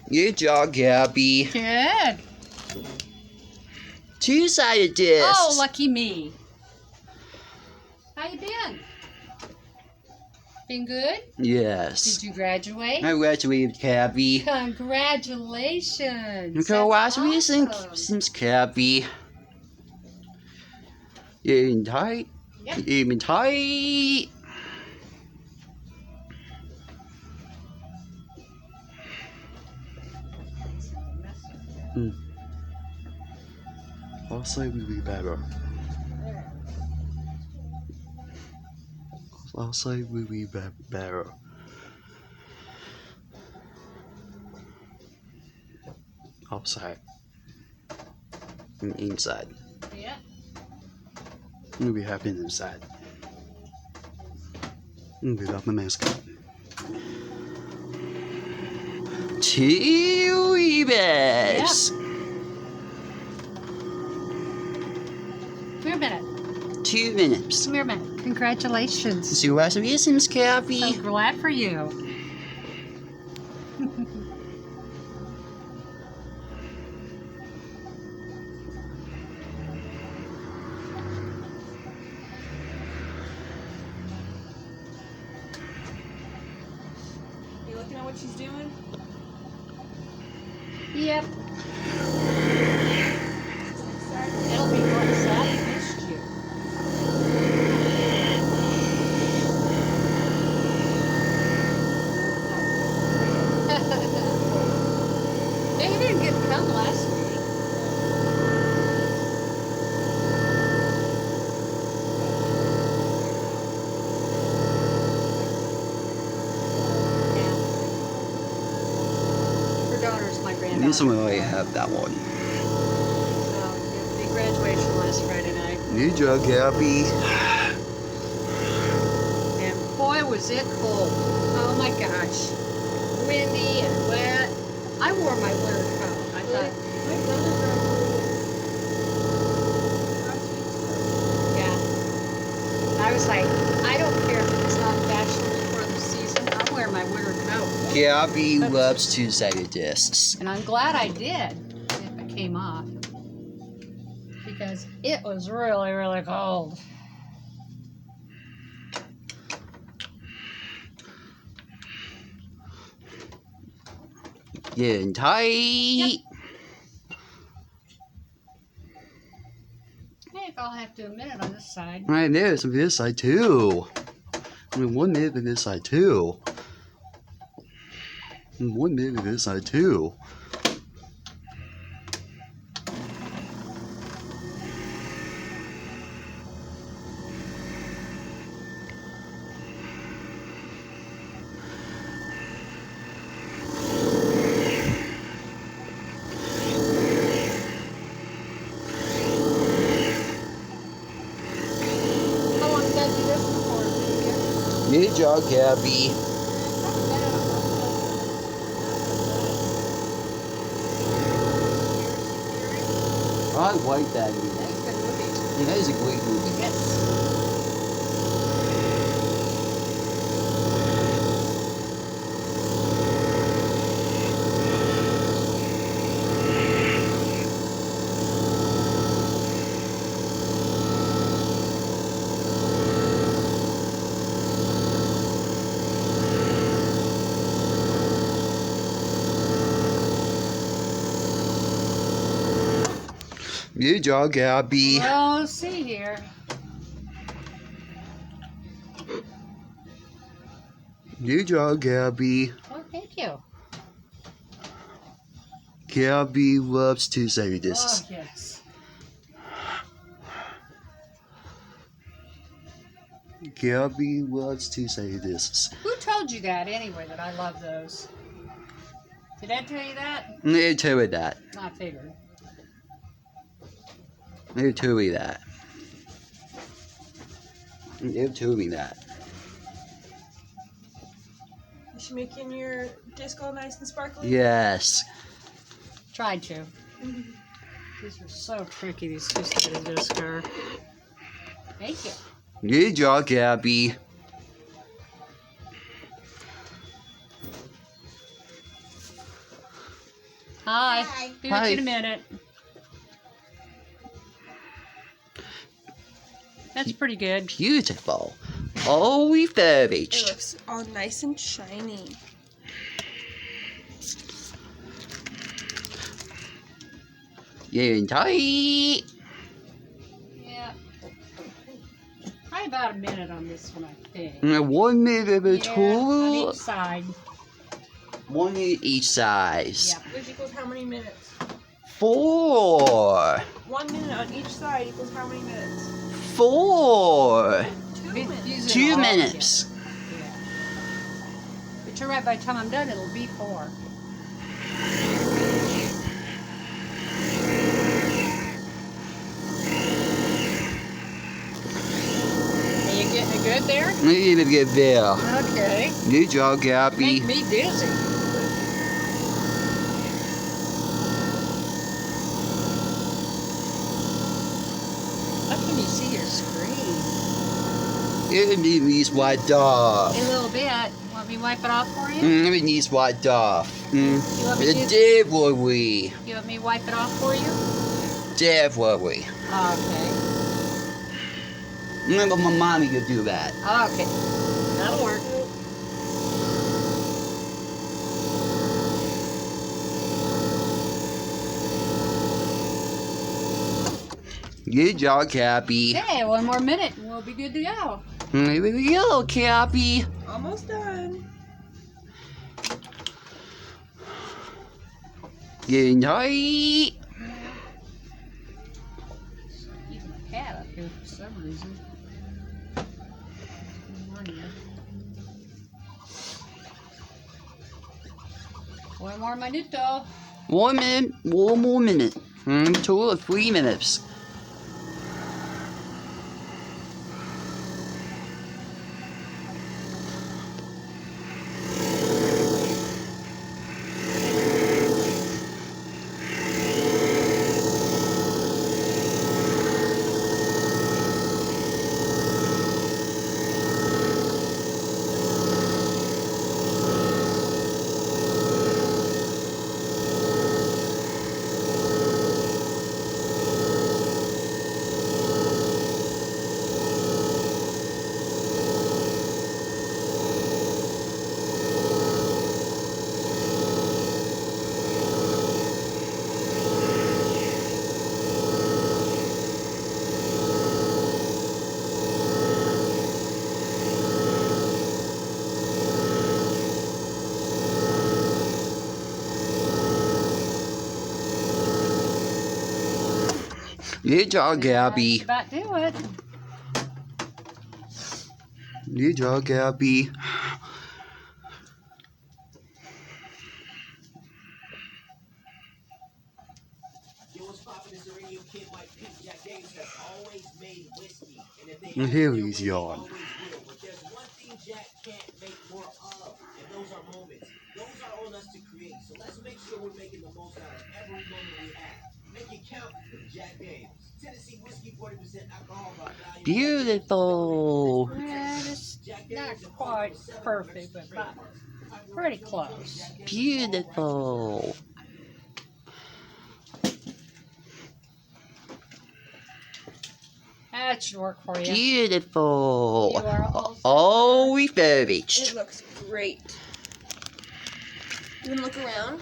Good job, Gabby. Good. Two-sided discs. Oh, lucky me. How you been? Been good? Yes. Did you graduate? I graduated, Gabby. Congratulations. Congratulations, Gabby. You're tight. Yep. You're tight. Outside will be better. Outside will be better. Outside. And inside. Yeah. We'll be happy inside. Without the mascot. Two bags. Come here a minute. 2 minutes. Come here a minute. Congratulations. Congratulations, Gabby. So glad for you. You looking at what she's doing? Yep. It'll be more sad I missed you. Yeah, he didn't get to come last week. Yeah. For donors, my granddaughter. This one I have that one. So, the graduation last Friday night. Good job, Gabby. And boy, was it cold. Oh my gosh. Windy and wet. I wore my winter coat. I thought, My brother yeah. I was like, I don't care if it's not bachelor for the season. I'll wear my winter coat. Gabby loves two-sided discs. And I'm glad I did if it came off. Because it was really, really cold. Getting tight. Yep. I think I'll have to admit it on this side. Right there, some this side too. I mean, 1 minute on this side too. And 1 minute on this side too. How long did I do this before? Good job, Gabby. I like that movie. That's a good movie. That is a great movie. Yes. Good job, Gabby. Well, let's see here. Good job, Gabby. Oh, thank you. Gabby loves two-sided discs. Oh, yes. Gabby loves two-sided discs. Who told you that anyway, that I love those? Did I tell you that? They told me that. I figured. They told me that. They told me that. Is she making your disc all nice and sparkly? Yes. Tried to. These are so tricky, these two-sided discs are. Thank you. Good job, Gabby. Hi. Hi. Be with you in a minute. That's pretty good. Beautiful. All It refurbished. looks all nice and shiny. Getting tight. Yeah. Probably about a minute on this one, I think. 1 minute of a Yeah, on total. each side. 1 minute each size. Yeah. Which equals how many minutes? 4. 1 minute on each side equals how many minutes? 4. 2 Be- minutes. use it 2 all minutes. together. Yeah. But you're right, by the time I'm done, it'll be 4. Are you getting it good there? Need to get there. Okay. Good job, Gabby. Make me dizzy. How can you see your screen? It needs wiped off. A little bit. Want me to wipe it off for you? It needs wiped off. You want me to? Definitely. You want me to wipe it off for you? Definitely. Okay. Remember my mommy could do that. Okay. That'll work. Good job, Cappy. Okay, 1 more minute and we'll be good to go. Here we go, Cappy. Almost done. Getting tight. Keep my cat up here for some reason. One more minuto. 1 minute. 1 more minute. Total of 3 minutes. Good job, Gabby. That's about do it. Good job, Gabby. And here he's yawn. Beautiful. Yeah, it's not quite perfect, but about pretty close. Beautiful. That should work for you. Beautiful. You are all It refurbished. looks great. You wanna look around?